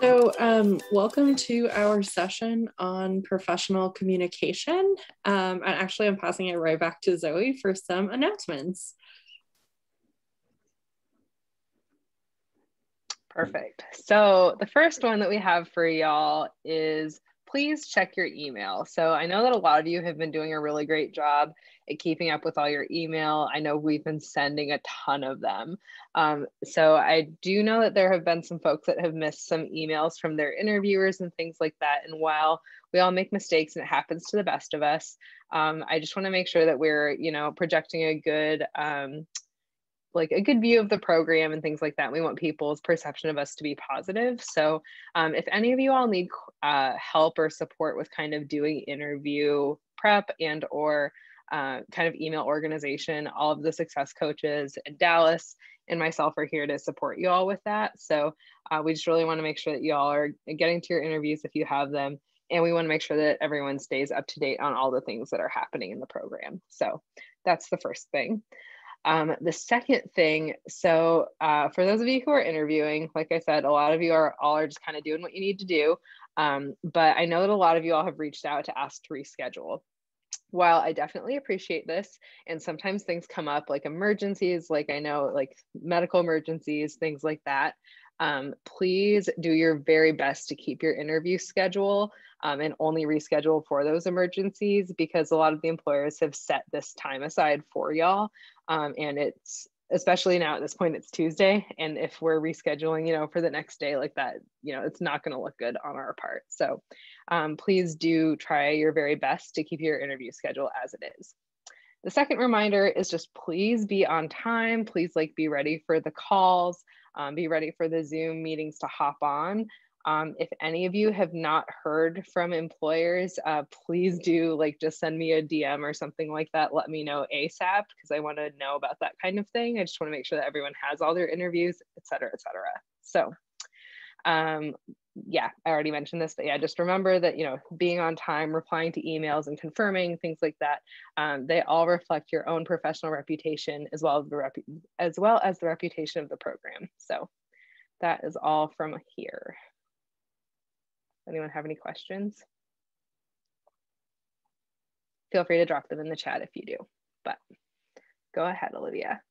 Welcome to our session on professional communication. And actually, I'm passing it right back to Zoe for some announcements. Perfect. So the first one that we have for y'all is please check your email. So I know that a lot of you have been doing a really great job at keeping up with all your email. I know we've been sending a ton of them. So I do know that there have been some folks that have missed some emails from their interviewers and things like that. And while we all make mistakes and it happens to the best of us, I just want to make sure that we're, projecting a good a good view of the program and things like that. We want people's perception of us to be positive. So if any of you all need help or support with kind of doing interview prep and or kind of email organization, all of the success coaches in Dallas and myself are here to support you all with that. So we just really want to make sure that you all are getting to your interviews if you have them. And we want to make sure that everyone stays up to date on all the things that are happening in the program. So that's the first thing. The second thing, so for those of you who are interviewing, like I said, a lot of you are just kind of doing what you need to do. But I know that a lot of you all have reached out to ask to reschedule. While I definitely appreciate this, and sometimes things come up like emergencies, like I know like medical emergencies, things like that. Please do your very best to keep your interview schedule and only reschedule for those emergencies, because a lot of the employers have set this time aside for y'all. And it's, especially now at this point, it's Tuesday. And if we're rescheduling, for the next day like that, it's not going to look good on our part. So please do try your very best to keep your interview schedule as it is. The second reminder is just please be on time. Please be ready for the calls, be ready for the Zoom meetings to hop on. If any of you have not heard from employers, please do just send me a DM or something like that. Let me know ASAP, because I want to know about that kind of thing. I just want to make sure that everyone has all their interviews, et cetera, et cetera. So yeah, I already mentioned this, but yeah, just remember that, being on time, replying to emails and confirming things like that, they all reflect your own professional reputation as well as the reputation of the program. So that is all from here. Anyone have any questions? Feel free to drop them in the chat if you do, but go ahead, Olivia.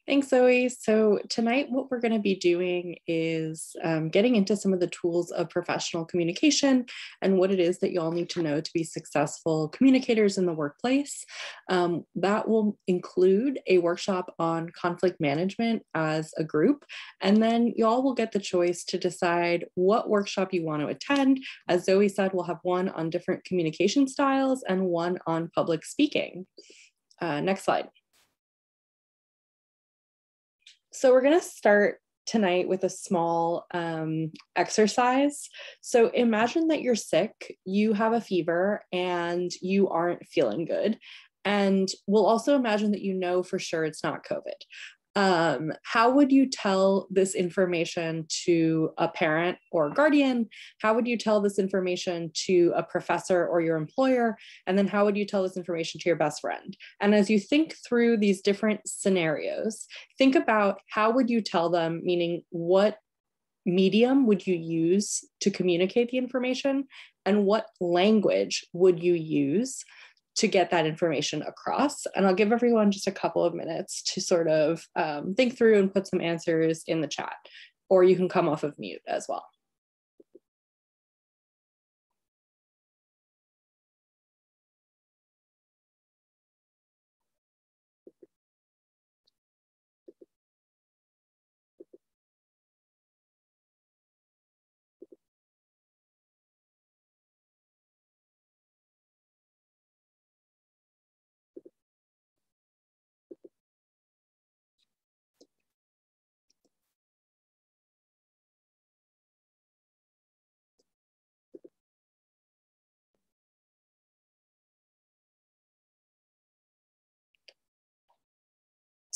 Thanks, Zoe. So tonight, what we're going to be doing is getting into some of the tools of professional communication and what it is that you all need to know to be successful communicators in the workplace. That will include a workshop on conflict management as a group, and then you all will get the choice to decide what workshop you want to attend. As Zoe said, we'll have one on different communication styles and one on public speaking. Next slide. So we're going to start tonight with a small exercise. So imagine that you're sick, you have a fever, and you aren't feeling good. And we'll also imagine that you know for sure it's not COVID. How would you tell this information to a parent or guardian? How would you tell this information to a professor or your employer? And then how would you tell this information to your best friend? And as you think through these different scenarios, think about how would you tell them, meaning what medium would you use to communicate the information, and what language would you use to get that information across. And I'll give everyone just a couple of minutes to sort of think through and put some answers in the chat, or you can come off of mute as well.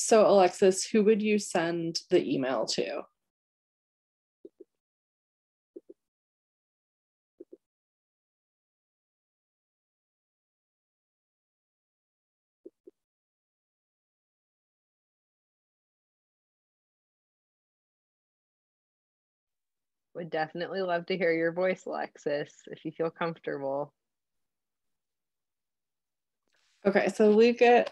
So Alexis, who would you send the email to? Would definitely love to hear your voice, Alexis, if you feel comfortable. Okay, so Lucas,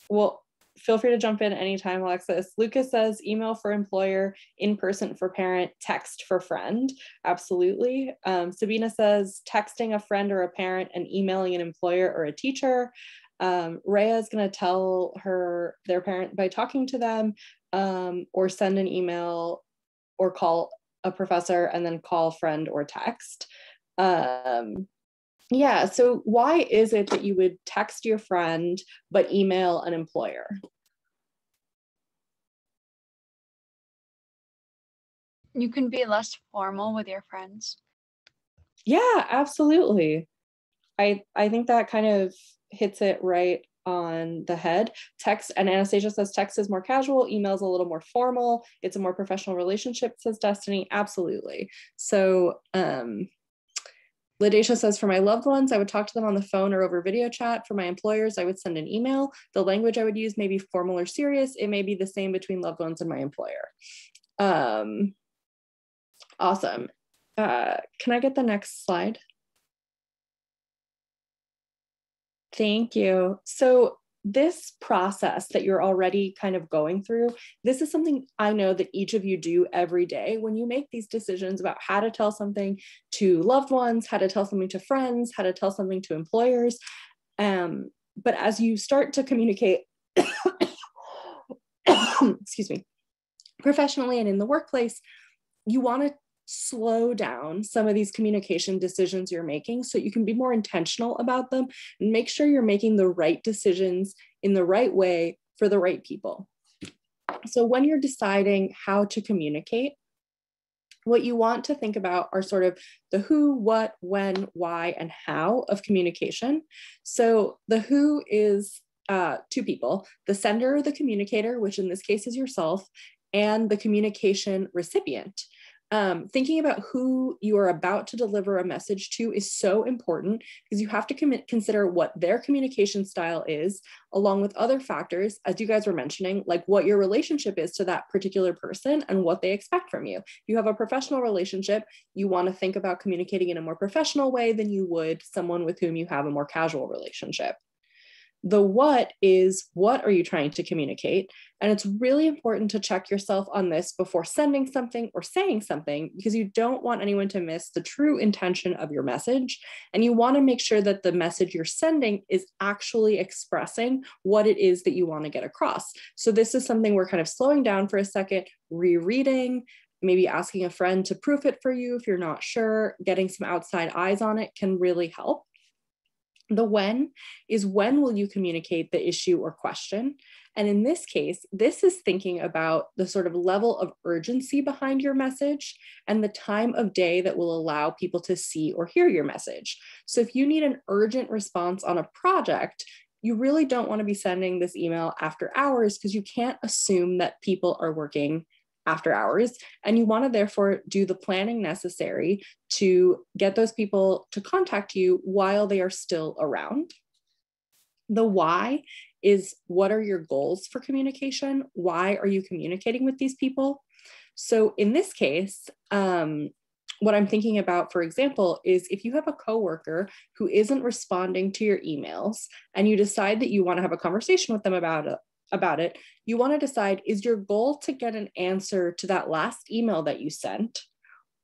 well, feel free to jump in anytime, Alexis. Lucas says email for employer, in person for parent, text for friend. Absolutely. Sabina says texting a friend or a parent and emailing an employer or a teacher. Rhea is going to tell their parent by talking to them, or send an email or call a professor and then call friend or text. Yeah, so why is it that you would text your friend but email an employer? You can be less formal with your friends. Yeah, absolutely. I think that kind of hits it right on the head. Text, and Anastasia says text is more casual, email is a little more formal, it's a more professional relationship, says Destiny. Absolutely. So Ladecia says, for my loved ones, I would talk to them on the phone or over video chat. For my employers, I would send an email. The language I would use may be formal or serious. It may be the same between loved ones and my employer. Awesome. Can I get the next slide? Thank you. So this process that you're already kind of going through, this is something I know that each of you do every day when you make these decisions about how to tell something to loved ones, how to tell something to friends, how to tell something to employers. But as you start to communicate, excuse me, professionally and in the workplace, you want to slow down some of these communication decisions you're making so you can be more intentional about them and make sure you're making the right decisions in the right way for the right people. So when you're deciding how to communicate, what you want to think about are sort of the who, what, when, why, and how of communication. So the who is two people, the sender or the communicator, which in this case is yourself, and the communication recipient. Thinking about who you are about to deliver a message to is so important because you have to consider what their communication style is, along with other factors, as you guys were mentioning, like what your relationship is to that particular person and what they expect from you. If you have a professional relationship, you want to think about communicating in a more professional way than you would someone with whom you have a more casual relationship. The what is, what are you trying to communicate? And it's really important to check yourself on this before sending something or saying something, because you don't want anyone to miss the true intention of your message. And you want to make sure that the message you're sending is actually expressing what it is that you want to get across. So this is something we're kind of slowing down for a second, rereading, maybe asking a friend to proof it for you if you're not sure. Getting some outside eyes on it can really help. The when is, when will you communicate the issue or question? And in this case, this is thinking about the sort of level of urgency behind your message and the time of day that will allow people to see or hear your message. So if you need an urgent response on a project, you really don't want to be sending this email after hours because you can't assume that people are working after hours. And you want to therefore do the planning necessary to get those people to contact you while they are still around. The why is, what are your goals for communication? Why are you communicating with these people? So in this case, what I'm thinking about, for example, is if you have a coworker who isn't responding to your emails and you decide that you want to have a conversation with them about it, you want to decide, is your goal to get an answer to that last email that you sent?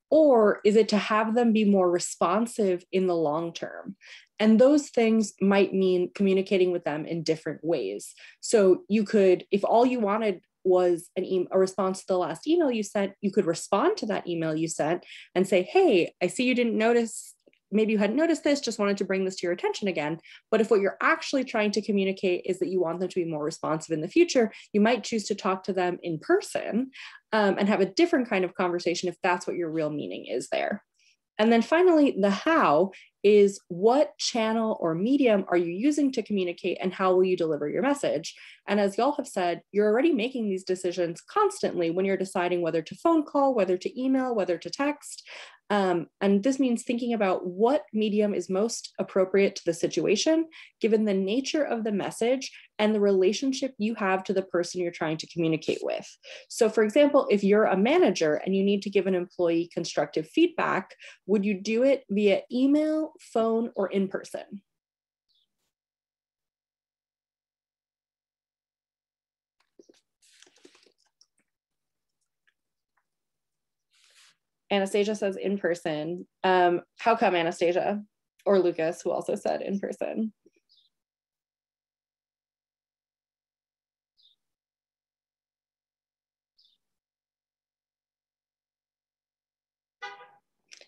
Or is it to have them be more responsive in the long term? And those things might mean communicating with them in different ways. So you could, if all you wanted was a response to the last email you sent, you could respond to that email you sent and say, hey, I see you didn't notice, maybe you hadn't noticed this, just wanted to bring this to your attention again. But if what you're actually trying to communicate is that you want them to be more responsive in the future, you might choose to talk to them in person and have a different kind of conversation if that's what your real meaning is there. And then finally, the how is, what channel or medium are you using to communicate and how will you deliver your message? And as y'all have said, you're already making these decisions constantly when you're deciding whether to phone call, whether to email, whether to text. And this means thinking about what medium is most appropriate to the situation, given the nature of the message and the relationship you have to the person you're trying to communicate with. So for example, if you're a manager and you need to give an employee constructive feedback, would you do it via email, phone, or in person? Anastasia says in person. How come, Anastasia? Or Lucas, who also said in person?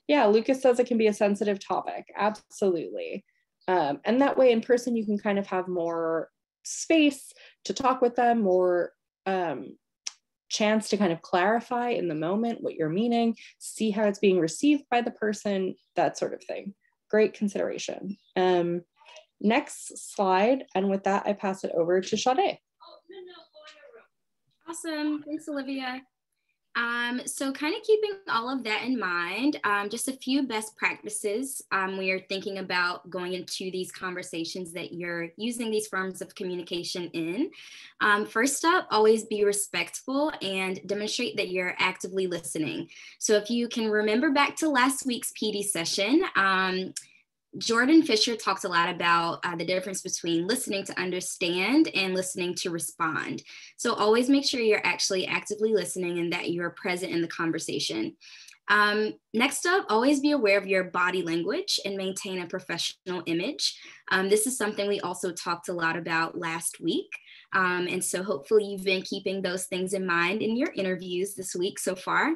Yeah, Lucas says it can be a sensitive topic. Absolutely. And that way in person, you can kind of have more space to talk with them, more chance to kind of clarify in the moment what you're meaning, see how it's being received by the person, that sort of thing. Great consideration. Next slide. And with that, I pass it over to Sade. Awesome. Thanks, Olivia. So kind of keeping all of that in mind, just a few best practices when you're thinking about going into these conversations that you're using these forms of communication in. First up, always be respectful and demonstrate that you're actively listening. So if you can remember back to last week's PD session, Jordan Fisher talks a lot about the difference between listening to understand and listening to respond. So always make sure you're actually actively listening and that you're present in the conversation. Next up, always be aware of your body language and maintain a professional image. This is something we also talked a lot about last week. And so hopefully you've been keeping those things in mind in your interviews this week so far.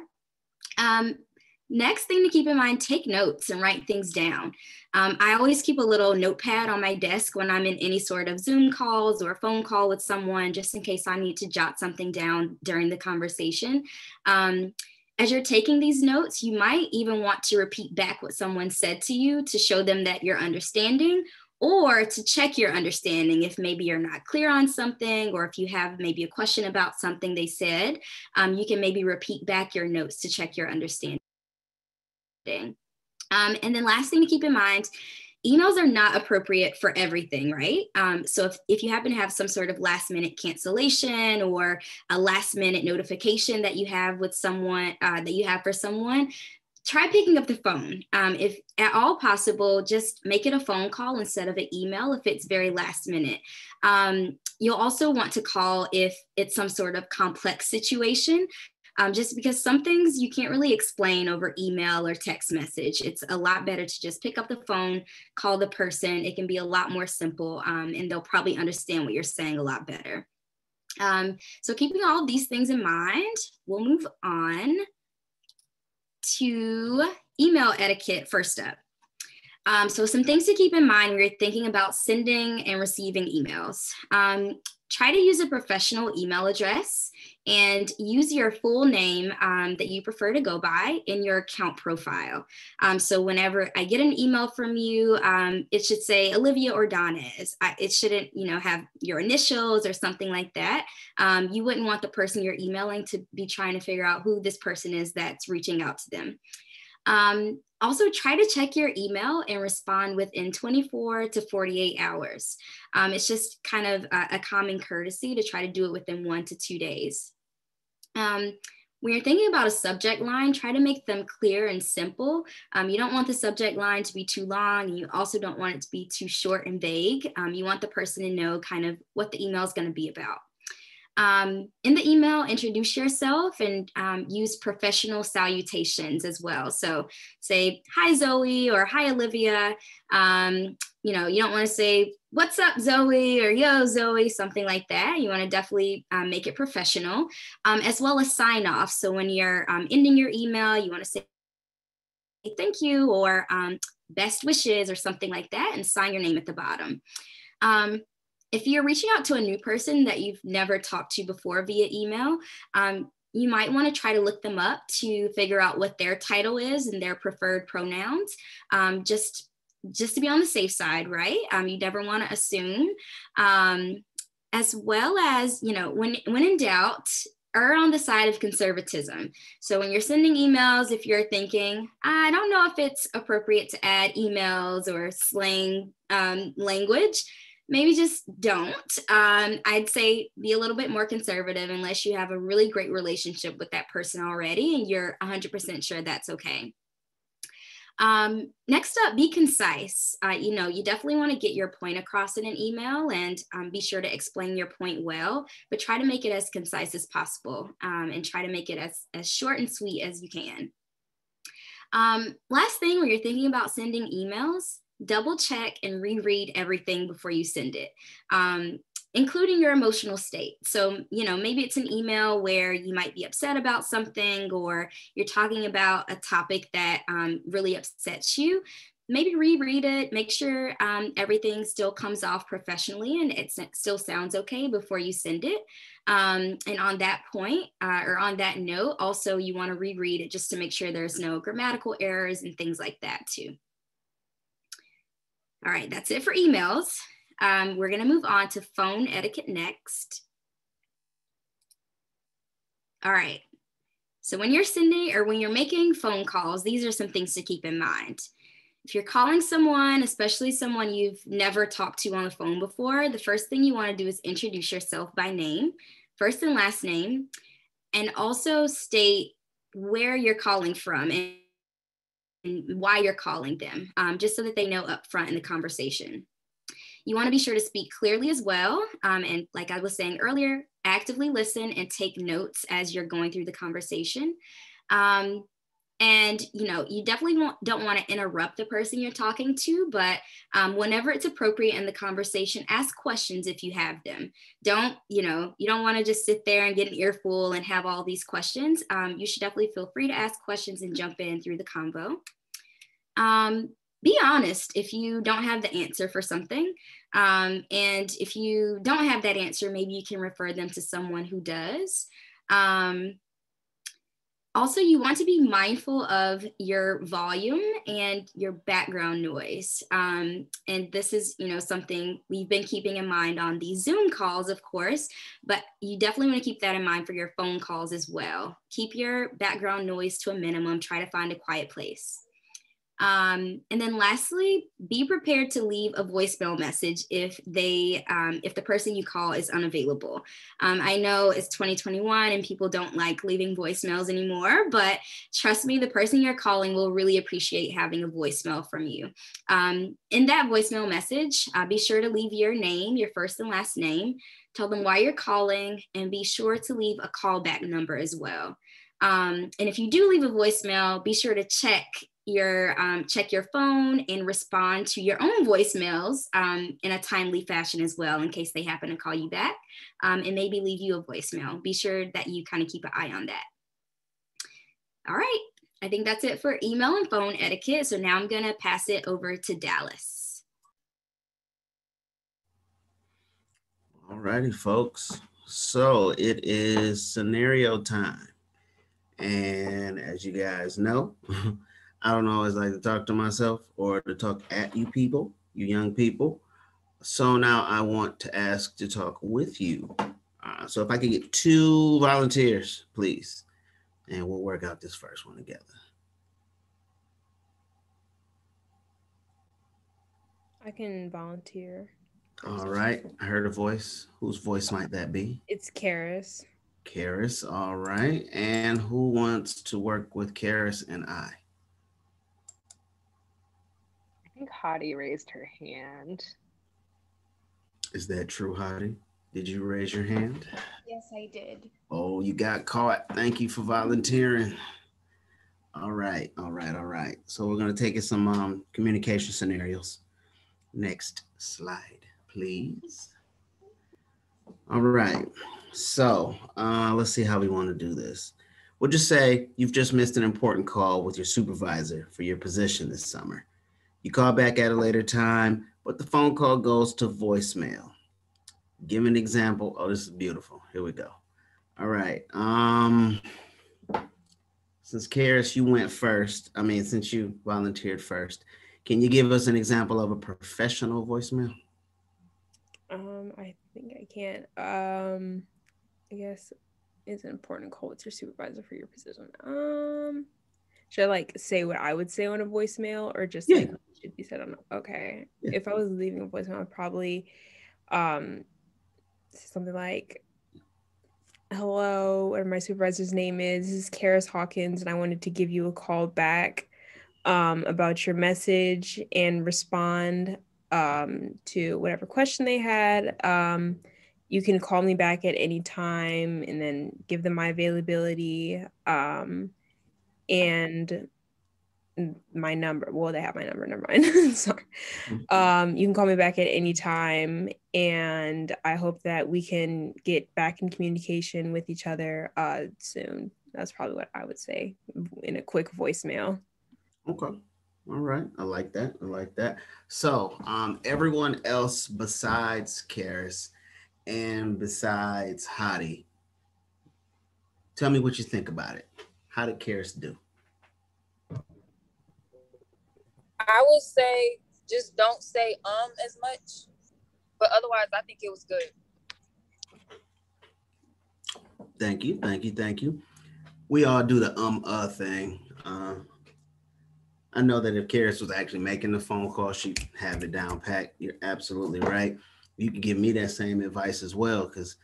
Next thing to keep in mind, take notes and write things down. I always keep a little notepad on my desk when I'm in any sort of Zoom calls or phone call with someone, just in case I need to jot something down during the conversation. As you're taking these notes, you might even want to repeat back what someone said to you to show them that you're understanding, or to check your understanding if maybe you're not clear on something, or if you have maybe a question about something they said, you can maybe repeat back your notes to check your understanding. And then last thing to keep in mind, emails are not appropriate for everything, right? So if you happen to have some sort of last minute cancellation or a last minute notification that you have with someone, that you have for someone, try picking up the phone. If at all possible, just make it a phone call instead of an email if it's very last minute. You'll also want to call if it's some sort of complex situation. Just because some things you can't really explain over email or text message. It's a lot better to just pick up the phone, call the person. It can be a lot more simple, and they'll probably understand what you're saying a lot better. So keeping all of these things in mind, we'll move on to email etiquette first up. So some things to keep in mind when you're thinking about sending and receiving emails. Try to use a professional email address and use your full name that you prefer to go by in your account profile. So whenever I get an email from you, it should say Olivia Ordonez. It shouldn't, have your initials or something like that. You wouldn't want the person you're emailing to be trying to figure out who this person is that's reaching out to them. Also, try to check your email and respond within 24 to 48 hours. It's just kind of a common courtesy to try to do it within 1 to 2 days. When you're thinking about a subject line, try to make them clear and simple. You don't want the subject line to be too long, and you also don't want it to be too short and vague. You want the person to know kind of what the email is going to be about. In the email, introduce yourself and use professional salutations as well. So say, hi, Zoe, or hi, Olivia. You don't want to say, what's up, Zoe, or yo, Zoe, something like that. You want to definitely make it professional, as well as sign off. So when you're ending your email, you want to say thank you or best wishes or something like that, and sign your name at the bottom. If you're reaching out to a new person that you've never talked to before via email, you might want to try to look them up to figure out what their title is and their preferred pronouns, just to be on the safe side, right? You never want to assume, as well as, when in doubt, err on the side of conservatism. So when you're sending emails, if you're thinking, I don't know if it's appropriate to add emails or slang language, maybe just don't. I'd say be a little bit more conservative unless you have a really great relationship with that person already and you're 100% sure that's okay. Next up, be concise. You definitely want to get your point across in an email and be sure to explain your point well, but try to make it as concise as possible and try to make it as short and sweet as you can. Last thing, when you're thinking about sending emails, double check and reread everything before you send it, including your emotional state. So, maybe it's an email where you might be upset about something or you're talking about a topic that really upsets you. Maybe reread it, make sure everything still comes off professionally and it still sounds okay before you send it. And on that point, or on that note, also you want to reread it just to make sure there's no grammatical errors and things like that too. All right, that's it for emails. We're going to move on to phone etiquette next. All right, so when you're sending or when you're making phone calls, these are some things to keep in mind. If you're calling someone, especially someone you've never talked to on the phone before, the first thing you want to do is introduce yourself by name, first and last name, and also state where you're calling from and why you're calling them, just so that they know up front in the conversation. You want to be sure to speak clearly as well. And like I was saying earlier, actively listen and take notes as you're going through the conversation. And, you definitely don't want to interrupt the person you're talking to, but whenever it's appropriate in the conversation, ask questions if you have them. You don't want to just sit there and get an earful and have all these questions. You should definitely feel free to ask questions and jump in through the convo. Be honest if you don't have the answer for something. And if you don't have that answer, maybe you can refer them to someone who does. Also, you want to be mindful of your volume and your background noise. And this is, something we've been keeping in mind on these Zoom calls, of course, but you definitely want to keep that in mind for your phone calls as well. Keep your background noise to a minimum. Try to find a quiet place. And then lastly, be prepared to leave a voicemail message if the person you call is unavailable. I know it's 2021 and people don't like leaving voicemails anymore, but trust me, the person you're calling will really appreciate having a voicemail from you. In that voicemail message, be sure to leave your name, your first and last name, tell them why you're calling, and be sure to leave a callback number as well. And if you do leave a voicemail, be sure to check your phone and respond to your own voicemails in a timely fashion as well, in case they happen to call you back and maybe leave you a voicemail. Be sure that you kind of keep an eye on that. All right, I think that's it for email and phone etiquette. So now I'm gonna pass it over to Dallas. All righty, folks. So it is scenario time. And as you guys know, I don't always like to talk to myself or to talk at you people, you young people. So now I want to ask to talk with you. So if I could get 2 volunteers, please, and we'll work out this first one together. I can volunteer. All right, I heard a voice. Whose voice might that be? It's Karis. Karis, all right. And who wants to work with Karis and I? I think Hadi raised her hand. Is that true, Hadi? Did you raise your hand? Yes, I did. Oh, you got caught. Thank you for volunteering. All right. So we're going to take some communication scenarios. Next slide, please. All right. So let's see how we want to do this. We'll just say you've just missed an important call with your supervisor for your position this summer. You call back at a later time, but the phone call goes to voicemail. Give an example. Oh, this is beautiful. Here we go. All right. Since Karis, you went first. Since you volunteered first, can you give us an example of a professional voicemail? I think I can. I guess is an important call with your supervisor for your position. Should I like say what I would say on a voicemail or just like what should be said on? Okay. Yeah. If I was leaving a voicemail, I'd probably say something like, hello, whatever my supervisor's name is. This is Karis Hawkins, and I wanted to give you a call back about your message and respond to whatever question they had. You can call me back at any time and then give them my availability and my number. Well, they have my number. Never mind. Sorry. You can call me back at any time, and I hope that we can get back in communication with each other soon. That's probably what I would say in a quick voicemail. Okay. All right. I like that. I like that. So everyone else besides Karis and besides Hottie, tell me what you think about it. How did Karis do? I would say just don't say as much, but otherwise I think it was good. Thank you. Thank you. Thank you. We all do the thing. I know that if Karis was actually making the phone call, she'd have it down pat. You're absolutely right. You can give me that same advice as well, because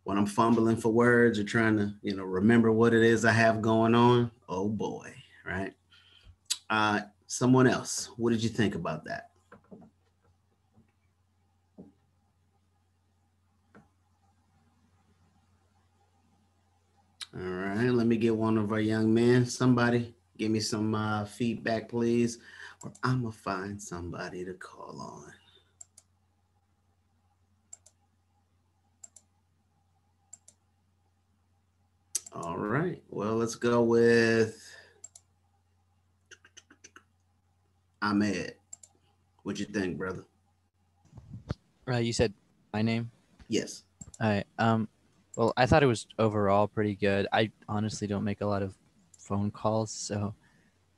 when I'm fumbling for words or trying to, remember what it is I have going on, oh boy, right? Someone else, what did you think about that? All right, let me get one of our young men. Somebody give me some feedback, please, or I'm gonna find somebody to call on. All right, well, let's go with Ahmed. What you think, brother? Right, you said my name? Yes. All right. Well, I thought it was overall pretty good. I honestly don't make a lot of phone calls, so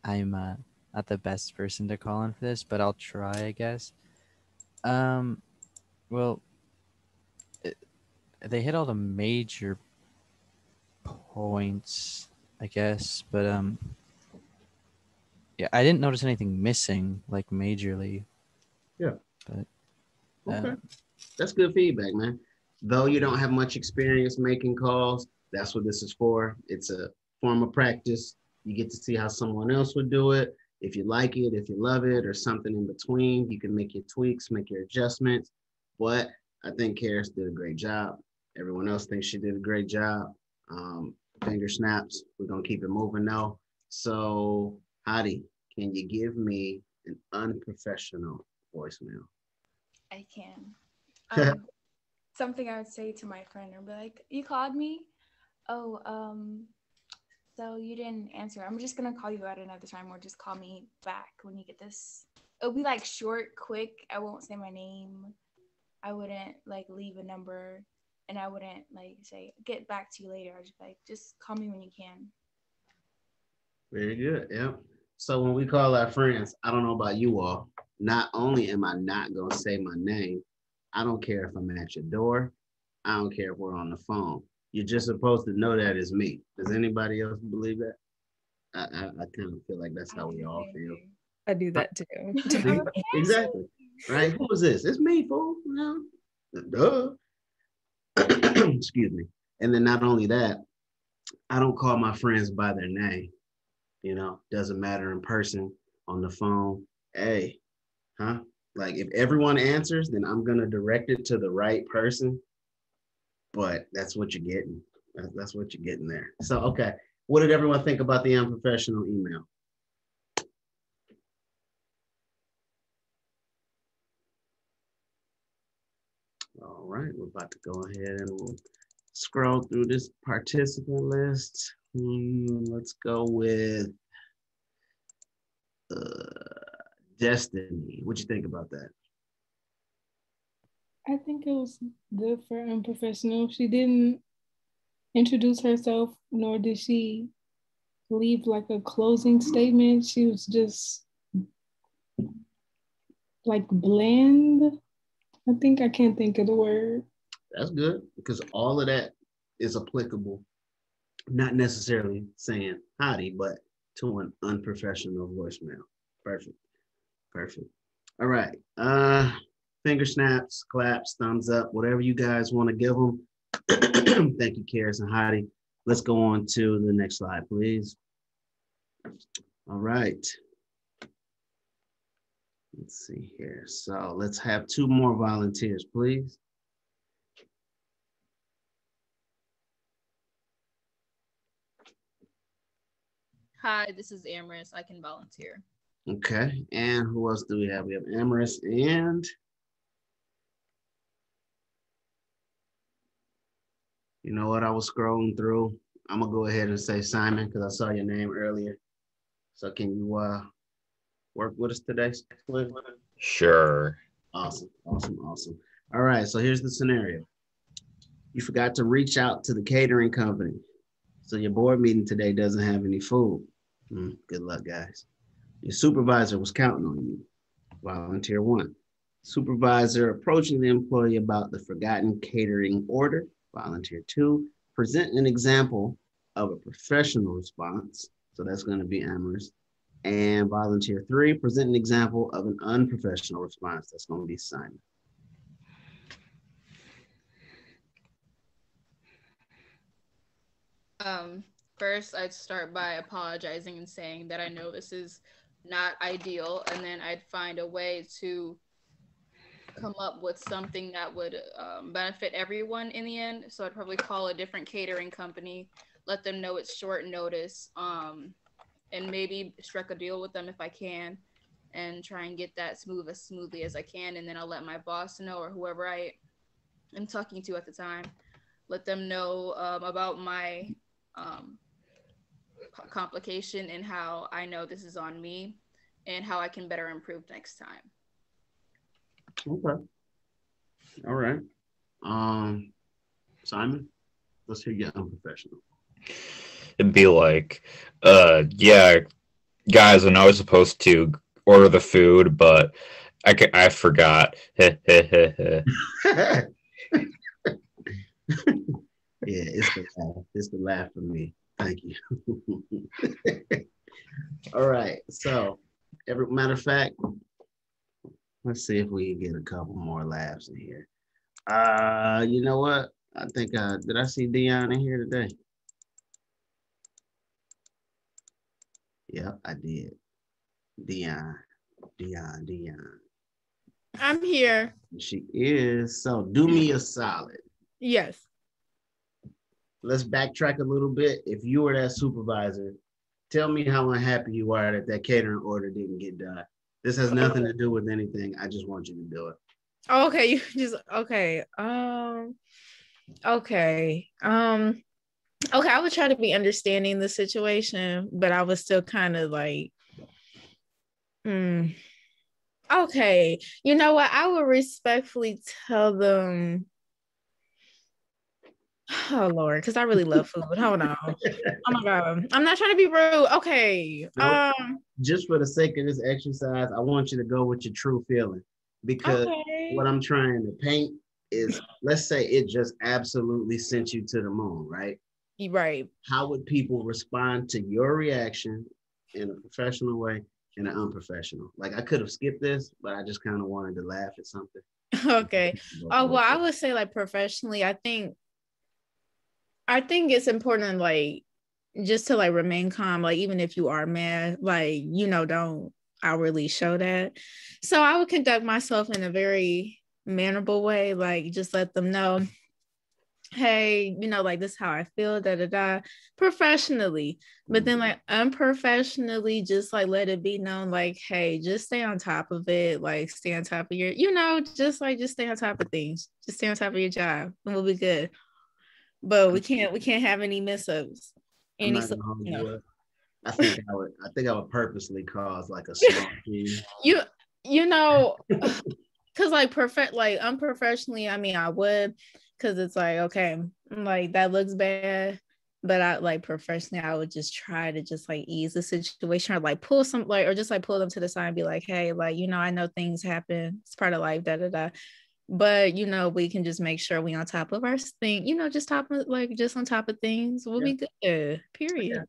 I'm not the best person to call in for this, but I'll try, I guess. Well, they hit all the major points, I guess, but yeah, I didn't notice anything missing, like majorly. Yeah. But okay, that's good feedback, man. Though you don't have much experience making calls, that's what this is for. It's a form of practice. You get to see how someone else would do it. If you like it, if you love it, or something in between, you can make your tweaks, make your adjustments. But I think Karis did a great job. Everyone else thinks she did a great job. Finger snaps. We're gonna keep it moving now. So, Hottie, can you give me an unprofessional voicemail? I can. Something I would say to my friend or be like, you called me? Oh, so you didn't answer. I'm just gonna call you at another time, or just call me back when you get this. It'll be like short, quick. I won't say my name. I wouldn't like leave a number, and I wouldn't like say get back to you later. I'd just be like, just call me when you can. Very good. Yeah. So when we call our friends, I don't know about you all, not only am I not going to say my name, I don't care if I'm at your door. I don't care if we're on the phone. You're just supposed to know that it's me. Does anybody else believe that? I kind of feel like that's how we all feel. I do that too. Exactly. Right? Who is this? It's me, fool. No. Duh. Excuse me. And then not only that, I don't call my friends by their name. Doesn't matter in person, on the phone. Hey, huh? Like if everyone answers, then I'm gonna direct it to the right person. But that's what you're getting. That's what you're getting there. So, okay. What did everyone think about the unprofessional email? All right, we're about to go ahead and we'll scroll through this participant list. Let's go with Destiny. What you think about that? I think it was good for unprofessional. She didn't introduce herself, nor did she leave like a closing statement. She was just like bland. I can't think of the word. That's good, because all of that is applicable Not necessarily saying howdy, but to an unprofessional voicemail. Perfect. Perfect. All right. Finger snaps, claps, thumbs up, whatever you guys want to give them. Thank you, Karis and Heidi. Let's go on to the next slide, please. All right. Let's see here. So let's have 2 more volunteers, please. Hi, this is Amaris. I can volunteer. Okay. And who else do we have? We have Amaris and you know what? I was scrolling through. I'm gonna go ahead and say Simon because I saw your name earlier. So can you work with us today? Sure. Awesome, awesome, awesome. All right, so here's the scenario. You forgot to reach out to the catering company. So your board meeting today doesn't have any food. Good luck, guys. Your supervisor was counting on you. Volunteer 1. Supervisor approaching the employee about the forgotten catering order. Volunteer 2. Present an example of a professional response. So that's going to be Amherst. And volunteer 3, present an example of an unprofessional response. That's going to be Simon. First, I'd start by apologizing and saying that I know this is not ideal, and then I'd find a way to come up with something that would benefit everyone in the end. So I'd probably call a different catering company, let them know it's short notice, and maybe strike a deal with them if I can, and try and get that as smoothly as I can. And then I'll let my boss know, or whoever I am talking to at the time, let them know about my complication and how I know this is on me and how I can better improve next time. Okay. All right. Simon, let's hear your unprofessional. It'd be like, yeah, guys, I know I was supposed to order the food, but I forgot. Yeah, it's the laugh. It's the laugh for me. Thank you. All right. So, matter of fact, let's see if we can get a couple more laughs in here. You know what? I think did I see Dion in here today? Yep, I did. Dion. I'm here. She is. So do me a solid. Yes. Let's backtrack a little bit. If you were that supervisor, tell me how unhappy you are that catering order didn't get done. This has nothing to do with anything. I just want you to do it. Okay, you just okay. Okay. I would try to be understanding the situation, but I was still kind of like, okay. You know what? I would respectfully tell them. Oh Lord, because I really love food. Hold on. Oh my God. I'm not trying to be rude. Okay. No, just for the sake of this exercise, I want you to go with your true feeling. Because what I'm trying to paint is, let's say it just absolutely sent you to the moon, right? Right. How would people respond to your reaction in a professional way and an unprofessional? Like, I could have skipped this, but I just kind of wanted to laugh at something. Okay. Oh, well, I would say like professionally, I think it's important, like, just to like remain calm, like even if you are mad, like, don't outwardly show that. So I would conduct myself in a very mannerable way, like just let them know, hey, like this is how I feel, professionally. But then like unprofessionally, just like let it be known, like, hey, just stay on top of it, like stay on top of your, just stay on top of things, just stay on top of your job and we'll be good. But we can't have any mess-ups. I think I would purposely cause like a small thing. Because like unprofessionally, I mean, I would, because it's like, okay, like that looks bad, but I like professionally, I would just try to just like ease the situation, or like pull them to the side and be like, hey, like, I know things happen, it's part of life, But we can just make sure we on top of our thing, just on top of things. We'll be good. Period.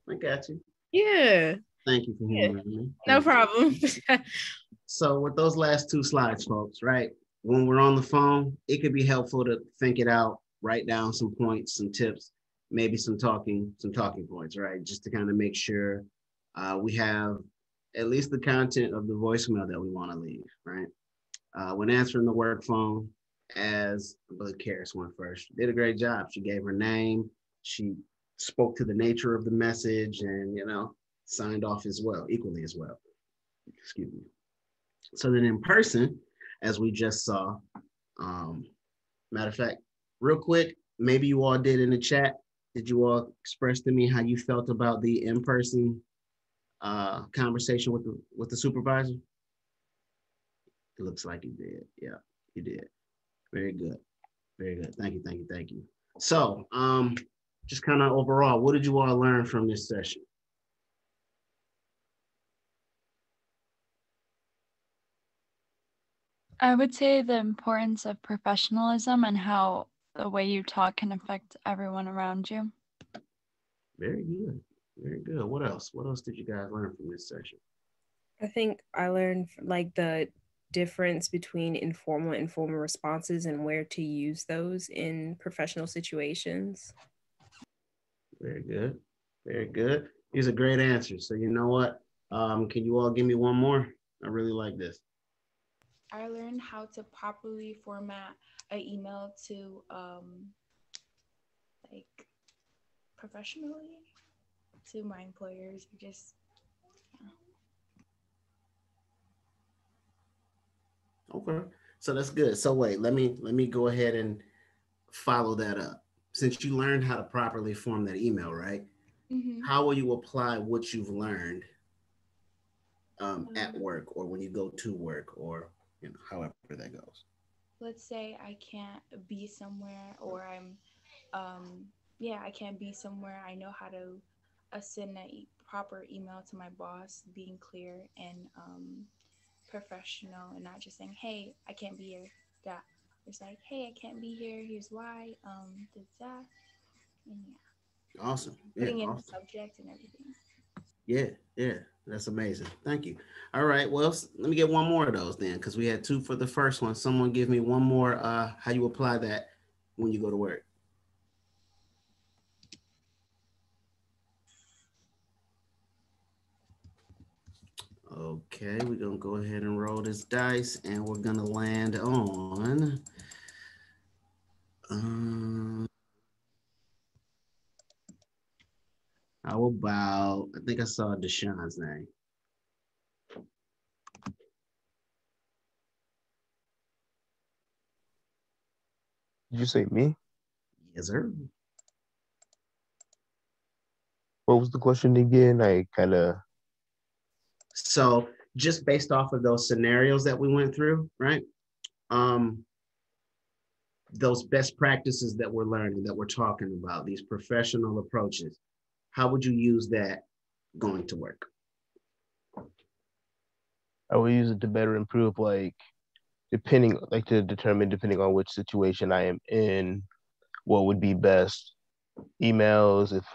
I got you. Yeah. Thank you for humoring me. No problem. So with those last two slides, folks, right? When we're on the phone, it could be helpful to think it out, write down some points, some tips, maybe some talking points, right? Just to kind of make sure we have at least the content of the voicemail that we want to leave, right? When answering the work phone, as I believe Karis went first, she did a great job. She gave her name, she spoke to the nature of the message, and signed off equally as well. Excuse me. So then in person, as we just saw, matter of fact, real quick, maybe you all did in the chat, did you all express to me how you felt about the in-person conversation with the supervisor? It looks like you did. Yeah, you did. Very good. Very good. Thank you. So just kind of overall, what did you all learn from this session? I would say the importance of professionalism and how the way you talk can affect everyone around you. Very good. Very good. What else? What else did you guys learn from this session? I think I learned the difference between informal and formal responses and where to use those in professional situations. Very good. Very good. These are great answers. So you know what? Can you all give me one more? I really like this. I learned how to properly format an email to professionally to my employers. Okay, so that's good. So wait, let me go ahead and follow that up. Since you learned how to properly form that email, right? Mm-hmm. How will you apply what you've learned at work, or when you go to work, or however that goes? Let's say I can't be somewhere, or I can't be somewhere. I know how to send a proper email to my boss, being clear and professional, and not just saying, "Hey, I can't be here." That it's like, "Hey, I can't be here. Here's why." That, and yeah. Awesome. Putting in the subject and everything. Yeah, that's amazing. Thank you. All right, well, let me get one more of those then, because we had two for the first one. Someone give me one more, how you apply that when you go to work. Okay, we're gonna go ahead and roll this dice, and we're gonna land on how about, I think I saw Deshaun's name. Did you say me? Yes, sir. What was the question again? I kind of... So just based off of those scenarios that we went through, right? Those best practices that we're learning, that we're talking about, these professional approaches, how would you use that going to work? I would use it to better improve, depending on which situation I am in, what would be best. Emails if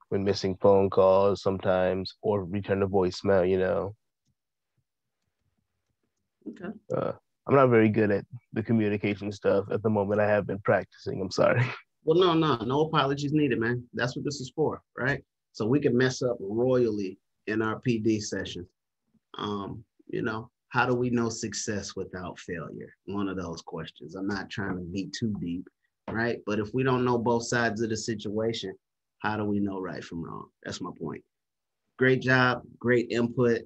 when missing phone calls sometimes, or return a voicemail, Okay. I'm not very good at the communication stuff at the moment. I have been practicing. I'm sorry. Well, no apologies needed, man. That's what this is for, right? So we can mess up royally in our PD sessions. How do we know success without failure? One of those questions. I'm not trying to be too deep, right? But if we don't know both sides of the situation, how do we know right from wrong? That's my point. Great job, great input.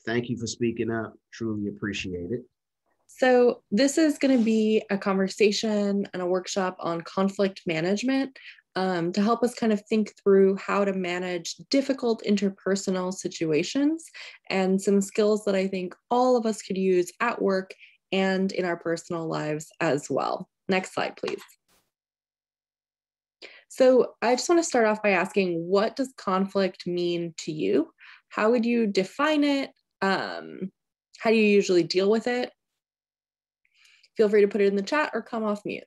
Thank you for speaking up. Truly appreciate it. So this is going to be a conversation and a workshop on conflict management to help us kind of think through how to manage difficult interpersonal situations and some skills that I think all of us could use at work and in our personal lives as well. Next slide, please. So I just want to start off by asking, what does conflict mean to you? How would you define it? How do you usually deal with it? Feel free to put it in the chat or come off mute.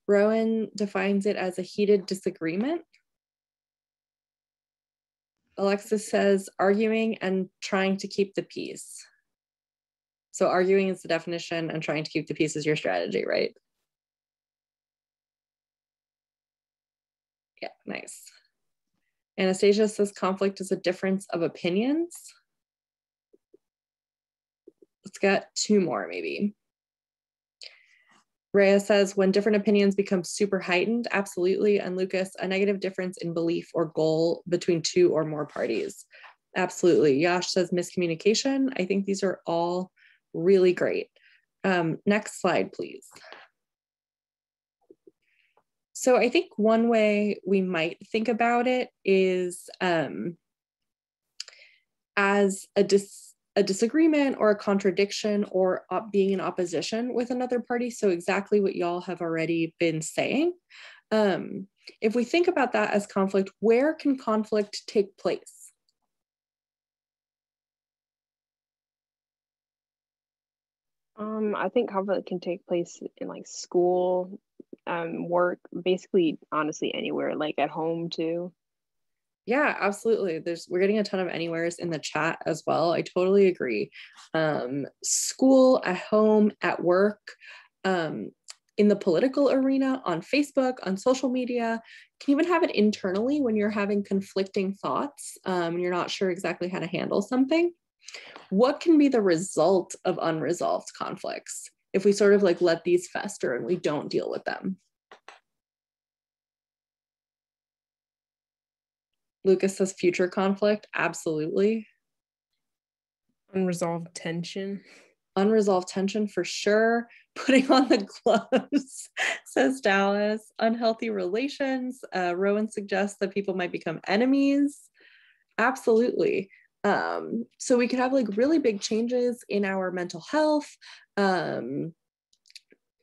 Rowan defines it as a heated disagreement. Alexis says arguing and trying to keep the peace. So arguing is the definition and trying to keep the peace is your strategy, right? Yeah, nice. Anastasia says conflict is a difference of opinions. Let's get 2 more maybe. Rhea says, when different opinions become super heightened, absolutely. And Lucas, a negative difference in belief or goal between 2 or more parties. Absolutely. Yash says miscommunication. I think these are all really great. Next slide, please. So I think one way we might think about it is as a disagreement or a contradiction or being in opposition with another party. So exactly what y'all have already been saying. If we think about that as conflict, where can conflict take place? I think conflict can take place in like school, work, basically, honestly, anywhere, like at home too. Yeah, absolutely. We're getting a ton of anywheres in the chat as well. I totally agree. School, at home, at work, in the political arena, on Facebook, on social media. You can even have it internally when you're having conflicting thoughts and you're not sure exactly how to handle something. What can be the result of unresolved conflicts if we sort of like let these fester and we don't deal with them? Lucas says future conflict. Absolutely. Unresolved tension. Unresolved tension for sure. Putting on the gloves, says Dallas. Unhealthy relations. Rowan suggests that people might become enemies. Absolutely. So we could have like really big changes in our mental health.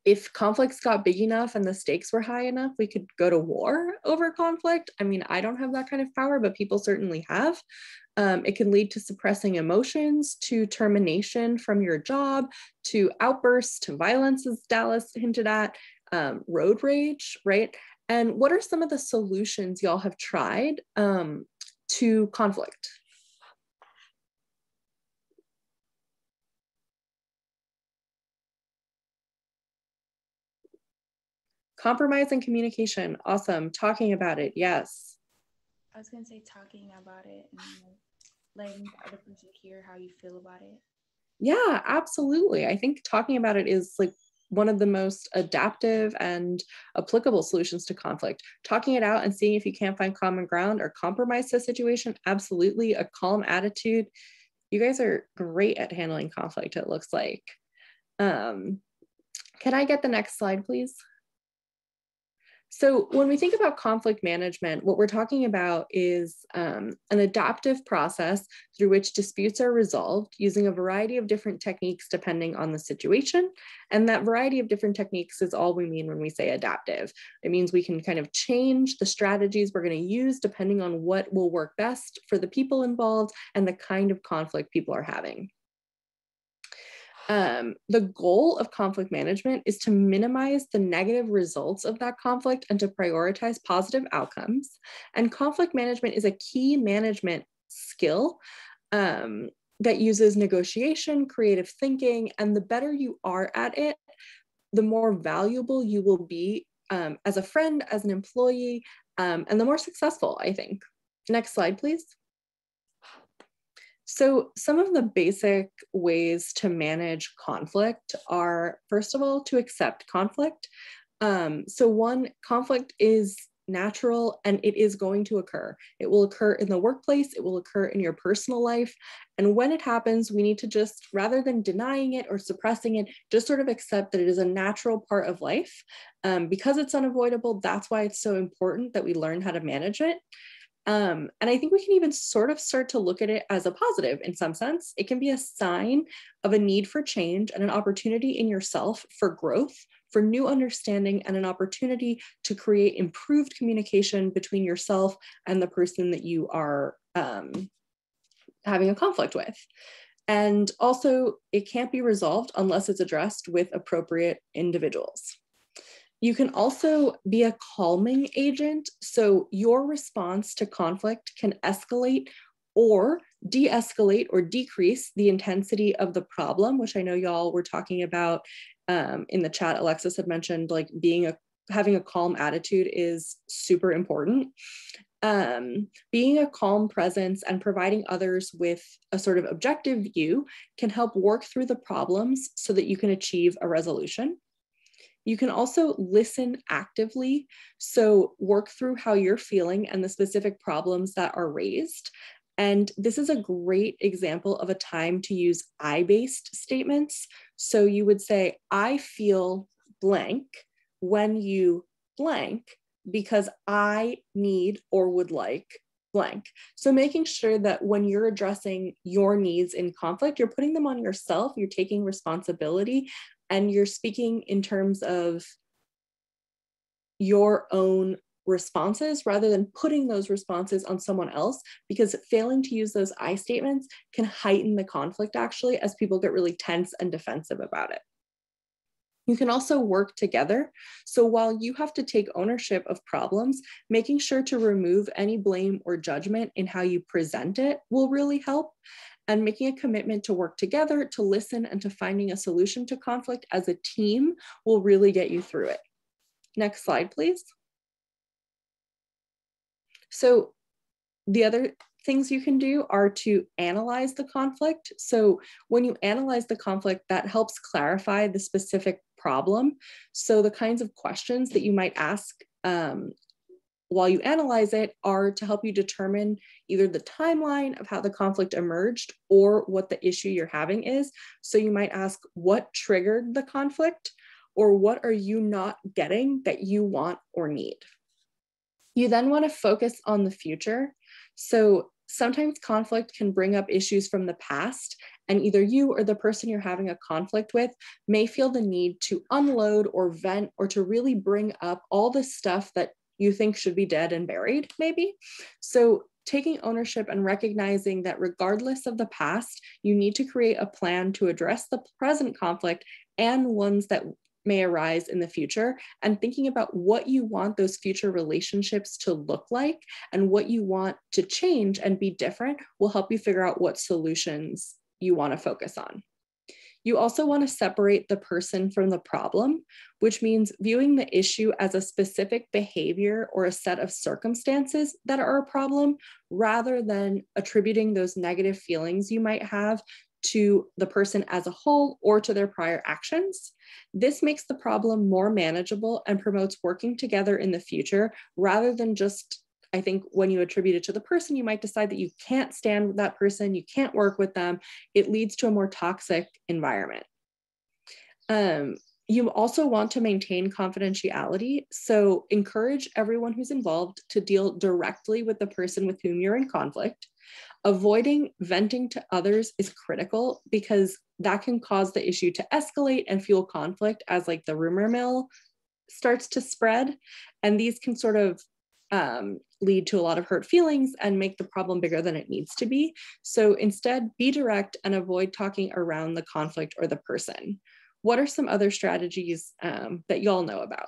If conflicts got big enough and the stakes were high enough, we could go to war over conflict. I mean, I don't have that kind of power, but people certainly have. It can lead to suppressing emotions, to termination from your job, to outbursts, to violence, as Dallas hinted at, road rage, right? And what are some of the solutions y'all have tried to conflict? Compromise and communication. Awesome. Talking about it. Yes. I was going to say talking about it and letting the other person hear how you feel about it. Yeah, absolutely. I think talking about it is like one of the most adaptive and applicable solutions to conflict. Talking it out and seeing if you can't find common ground or compromise the situation. Absolutely. A calm attitude. You guys are great at handling conflict, it looks like. Can I get the next slide, please? So when we think about conflict management, what we're talking about is an adaptive process through which disputes are resolved using a variety of different techniques depending on the situation. And that variety of different techniques is all we mean when we say adaptive. It means we can kind of change the strategies we're going to use depending on what will work best for the people involved and the kind of conflict people are having. The goal of conflict management is to minimize the negative results of that conflict and to prioritize positive outcomes. And conflict management is a key management skill that uses negotiation, creative thinking, and the better you are at it, the more valuable you will be as a friend, as an employee, and the more successful, I think. Next slide, please. So some of the basic ways to manage conflict are, first of all, to accept conflict. So one, conflict is natural and it is going to occur. It will occur in the workplace, it will occur in your personal life. And when it happens, we need to just, rather than denying it or suppressing it, just sort of accept that it is a natural part of life. Because it's unavoidable, that's why it's so important that we learn how to manage it. And I think we can even sort of start to look at it as a positive in some sense. It can be a sign of a need for change and an opportunity in yourself for growth, for new understanding, and an opportunity to create improved communication between yourself and the person that you are having a conflict with. And also, it can't be resolved unless it's addressed with appropriate individuals. You can also be a calming agent. So your response to conflict can escalate or de-escalate or decrease the intensity of the problem, which I know y'all were talking about in the chat. Alexis had mentioned like having a calm attitude is super important. Being a calm presence and providing others with a sort of objective view can help work through the problems so that you can achieve a resolution. You can also listen actively, so work through how you're feeling and the specific problems that are raised. And this is a great example of a time to use I-based statements. So you would say, I feel blank when you blank because I need or would like blank. So making sure that when you're addressing your needs in conflict, you're putting them on yourself, you're taking responsibility, and you're speaking in terms of your own responses rather than putting those responses on someone else, because failing to use those I statements can heighten the conflict actually as people get really tense and defensive about it. You can also work together. So while you have to take ownership of problems, making sure to remove any blame or judgment in how you present it will really help. And making a commitment to work together, to listen, and to finding a solution to conflict as a team will really get you through it. Next slide, please. So the other things you can do are to analyze the conflict. So when you analyze the conflict, that helps clarify the specific problem. So the kinds of questions that you might ask while you analyze it are to help you determine either the timeline of how the conflict emerged or what the issue you're having is. So you might ask, what triggered the conflict, or what are you not getting that you want or need? You then want to focus on the future. So sometimes conflict can bring up issues from the past, and either you or the person you're having a conflict with may feel the need to unload or vent or to really bring up all the stuff that you think should be dead and buried, maybe. So taking ownership and recognizing that regardless of the past, you need to create a plan to address the present conflict and ones that may arise in the future, and thinking about what you want those future relationships to look like and what you want to change and be different will help you figure out what solutions you want to focus on. You also want to separate the person from the problem, which means viewing the issue as a specific behavior or a set of circumstances that are a problem, rather than attributing those negative feelings you might have to the person as a whole or to their prior actions. This makes the problem more manageable and promotes working together in the future, rather than just, I think when you attribute it to the person, you might decide that you can't stand with that person, you can't work with them. It leads to a more toxic environment. You also want to maintain confidentiality. So encourage everyone who's involved to deal directly with the person with whom you're in conflict. Avoiding venting to others is critical because that can cause the issue to escalate and fuel conflict as like the rumor mill starts to spread. And these can sort of lead to a lot of hurt feelings and make the problem bigger than it needs to be. So instead, be direct and avoid talking around the conflict or the person. What are some other strategies that y'all know about?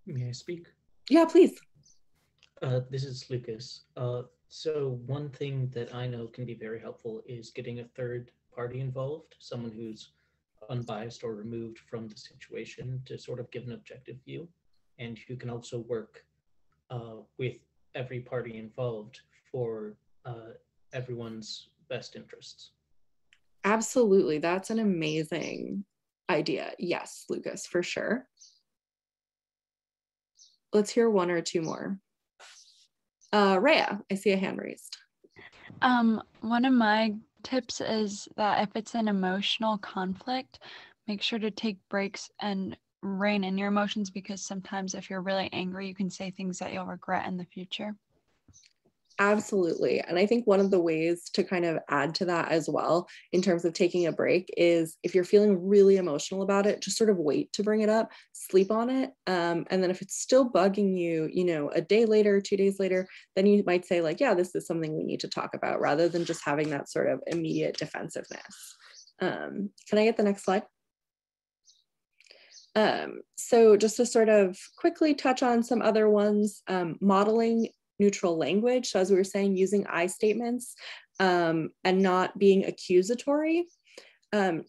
May I speak? Yeah, please. This is Lucas. So one thing that I know can be very helpful is getting a third party involved, someone who's unbiased or removed from the situation to sort of give an objective view, and who can also work with every party involved for everyone's best interests. Absolutely. That's an amazing idea. Yes, Lucas, for sure. Let's hear one or two more. Rhea, I see a hand raised. One of my tips is that if it's an emotional conflict, make sure to take breaks and rein in your emotions, because sometimes if you're really angry, you can say things that you'll regret in the future. Absolutely. And I think one of the ways to kind of add to that as well, in terms of taking a break, is if you're feeling really emotional about it, just sort of wait to bring it up, sleep on it. And then if it's still bugging you, you know, a day later, 2 days later, then you might say like, yeah, this is something we need to talk about, rather than just having that sort of immediate defensiveness. Can I get the next slide? So just to sort of quickly touch on some other ones, modeling neutral language. So as we were saying, using I statements and not being accusatory,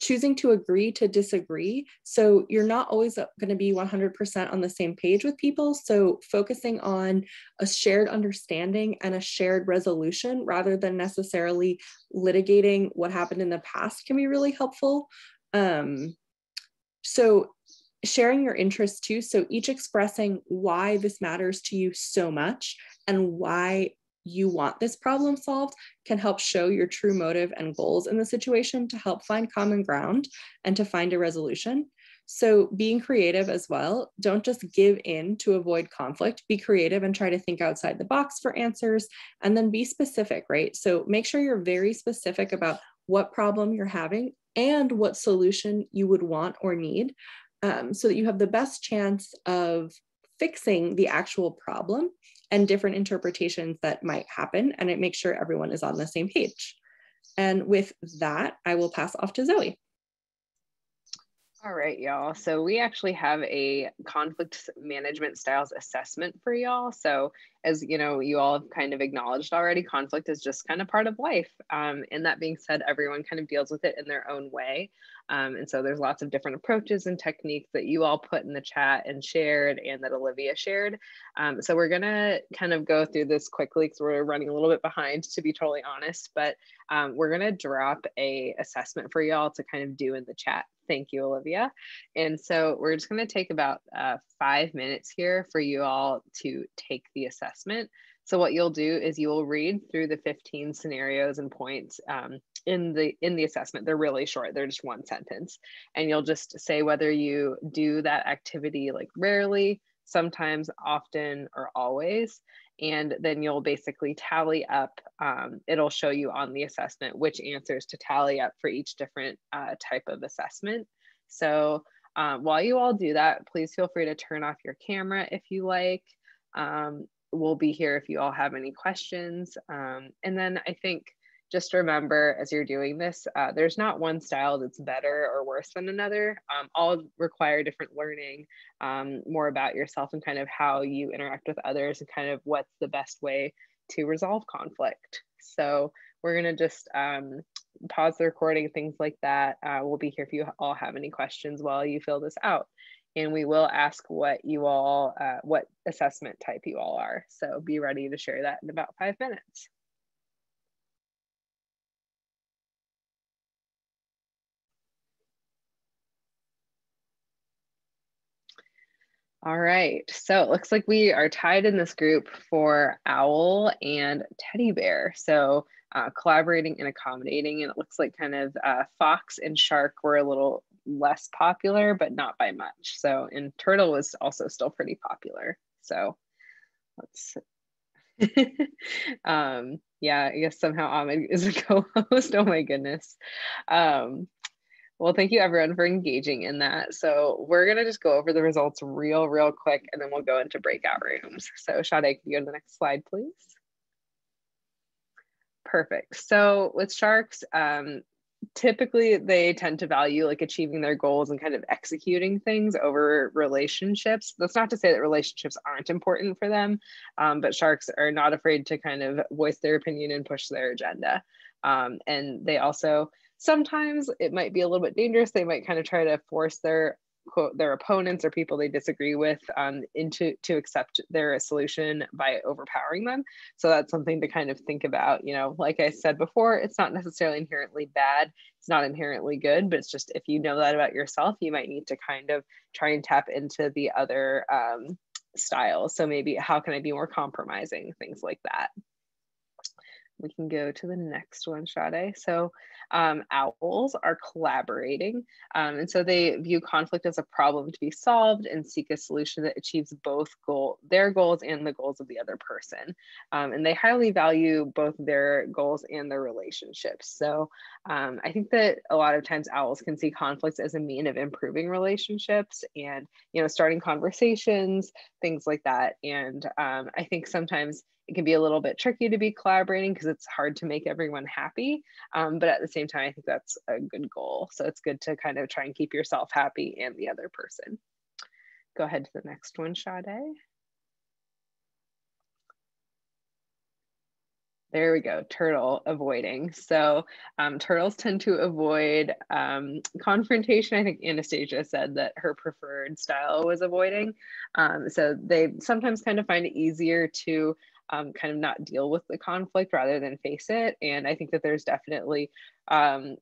choosing to agree to disagree. So you're not always going to be 100% on the same page with people. So focusing on a shared understanding and a shared resolution rather than necessarily litigating what happened in the past can be really helpful. So sharing your interests too. So each expressing why this matters to you so much and why you want this problem solved can help show your true motive and goals in the situation to help find common ground and to find a resolution. So being creative as well, don't just give in to avoid conflict, be creative and try to think outside the box for answers, and then be specific, right? So make sure you're very specific about what problem you're having and what solution you would want or need, so that you have the best chance of fixing the actual problem and different interpretations that might happen, and it makes sure everyone is on the same page. And with that, I will pass off to Zoe. All right, y'all. So we actually have a conflict management styles assessment for y'all. So as you know, you all have kind of acknowledged already, conflict is just kind of part of life. And that being said, everyone kind of deals with it in their own way. And so there's lots of different approaches and techniques that you all put in the chat and shared, and that Olivia shared. So we're gonna kind of go through this quickly because we're running a little bit behind, to be totally honest, but we're gonna drop a assessment for y'all to kind of do in the chat. Thank you, Olivia. And so we're just going to take about 5 minutes here for you all to take the assessment. So what you'll do is you will read through the 15 scenarios and points in the assessment. They're really short. They're just one sentence. And you'll just say whether you do that activity like rarely, sometimes, often, or always. And then you'll basically tally up, it'll show you on the assessment which answers to tally up for each different type of assessment. So while you all do that, please feel free to turn off your camera if you like. We'll be here if you all have any questions. And then I think just remember as you're doing this, there's not one style that's better or worse than another. All require different learning, more about yourself and kind of how you interact with others and kind of what's the best way to resolve conflict. So we're gonna just pause the recording, things like that. We'll be here if you all have any questions while you fill this out. And we will ask what you all, what assessment type you all are. So be ready to share that in about 5 minutes. All right, so it looks like we are tied in this group for owl and teddy bear. So collaborating and accommodating, and it looks like kind of fox and shark were a little less popular, but not by much. So, and turtle was also still pretty popular. So let's, yeah, I guess somehow Ahmed is a co-host, oh my goodness. Well, thank you everyone for engaging in that. So we're gonna just go over the results real quick, and then we'll go into breakout rooms. So Sade, can you go to the next slide, please? Perfect. So with sharks, typically they tend to value like achieving their goals and kind of executing things over relationships. That's not to say that relationships aren't important for them, but sharks are not afraid to kind of voice their opinion and push their agenda. And they also, sometimes it might be a little bit dangerous. They might kind of try to force their opponents or people they disagree with to accept their solution by overpowering them. So that's something to kind of think about. You know, like I said before, it's not necessarily inherently bad. It's not inherently good, but it's just, if you know that about yourself, you might need to kind of try and tap into the other styles. So maybe how can I be more compromising, things like that. we can go to the next one, Sade. So owls are collaborating. And so they view conflict as a problem to be solved and seek a solution that achieves both their goals and the goals of the other person. And they highly value both their goals and their relationships. So I think that a lot of times owls can see conflicts as a mean of improving relationships and, starting conversations, things like that. And I think sometimes it can be a little bit tricky to be collaborating because it's hard to make everyone happy. But at the same time, I think that's a good goal. So it's good to kind of try and keep yourself happy and the other person. Go ahead to the next one, Sade. There we go, turtle avoiding. So turtles tend to avoid confrontation. I think Anastasia said that her preferred style was avoiding. So they sometimes kind of find it easier to kind of not deal with the conflict rather than face it. And I think that there's definitely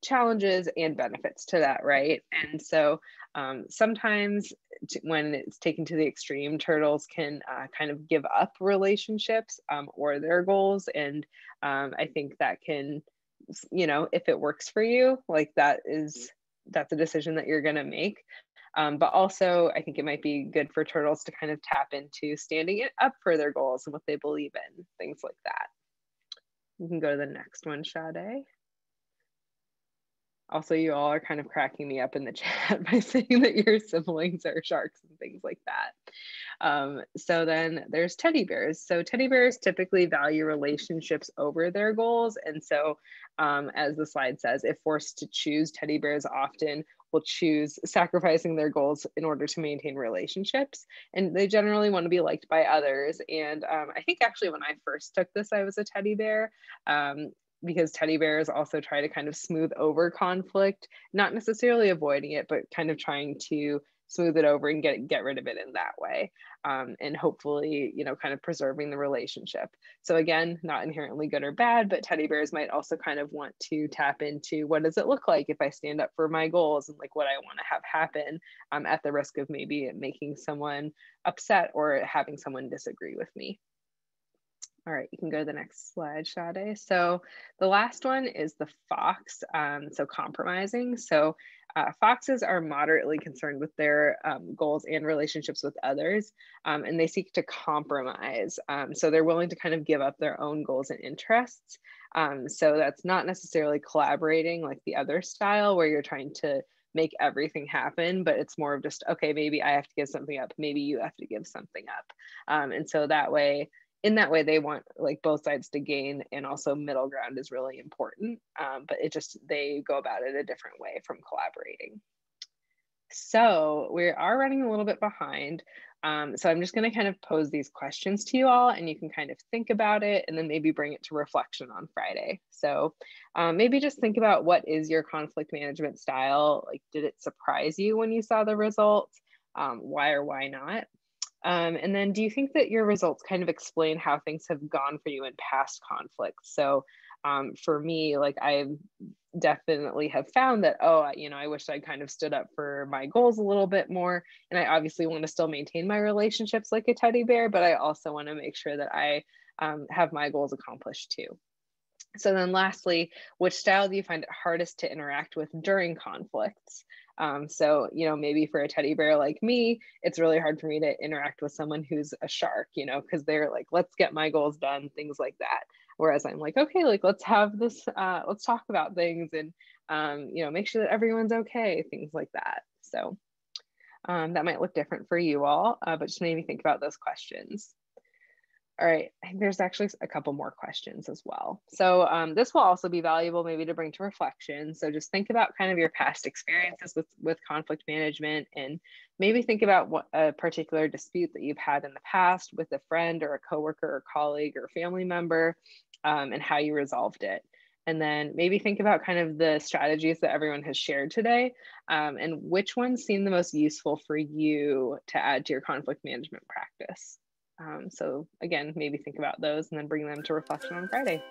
challenges and benefits to that, right? And so sometimes when it's taken to the extreme, turtles can kind of give up relationships or their goals. And I think that can, if it works for you, like that's a decision that you're going to make. But also, I think it might be good for turtles to kind of tap into standing up for their goals and what they believe in, things like that. You can go to the next one, Sade. Also, you all are kind of cracking me up in the chat by saying that your siblings are sharks and things like that. So then there's teddy bears. So teddy bears typically value relationships over their goals. And so as the slide says, if forced to choose, teddy bears often will choose sacrificing their goals in order to maintain relationships. And they generally want to be liked by others. And I think actually when I first took this, I was a teddy bear. Because teddy bears also try to kind of smooth over conflict, not necessarily avoiding it, but kind of trying to smooth it over and get rid of it in that way. And hopefully, kind of preserving the relationship. So again, not inherently good or bad, but teddy bears might also kind of want to tap into what does it look like if I stand up for my goals and like what I want to have happen at the risk of maybe making someone upset or having someone disagree with me. All right, you can go to the next slide, Sade. So the last one is the fox, so compromising. So foxes are moderately concerned with their goals and relationships with others, and they seek to compromise. So they're willing to kind of give up their own goals and interests. So that's not necessarily collaborating like the other style where you're trying to make everything happen, but it's more of just, okay, maybe I have to give something up, maybe you have to give something up. And so in that way, they want like both sides to gain, and also middle ground is really important, but they go about it a different way from collaborating. So we are running a little bit behind. So I'm just going to kind of pose these questions to you all, and you can kind of think about it and then maybe bring it to reflection on Friday. So maybe just think about, what is your conflict management style? Like, did it surprise you when you saw the results? Why or why not? And then do you think that your results kind of explain how things have gone for you in past conflicts? So for me, like I definitely have found that, I wish I kind of stood up for my goals a little bit more. And I obviously want to still maintain my relationships like a teddy bear, but I also want to make sure that I have my goals accomplished too. So then lastly, which style do you find it hardest to interact with during conflicts? So, maybe for a teddy bear like me, it's really hard for me to interact with someone who's a shark, because they're like, let's get my goals done, things like that. Whereas I'm like, okay, like, let's have this, let's talk about things and, make sure that everyone's okay, things like that. So that might look different for you all, but just maybe think about those questions. All right, I think there's actually a couple more questions as well. So this will also be valuable maybe to bring to reflection. So just think about kind of your past experiences with conflict management, and maybe think about what a particular dispute that you've had in the past with a friend or a coworker or colleague or family member, and how you resolved it. And then maybe think about kind of the strategies that everyone has shared today, and which ones seem the most useful for you to add to your conflict management practice. So again, maybe think about those and then bring them to reflection on Friday.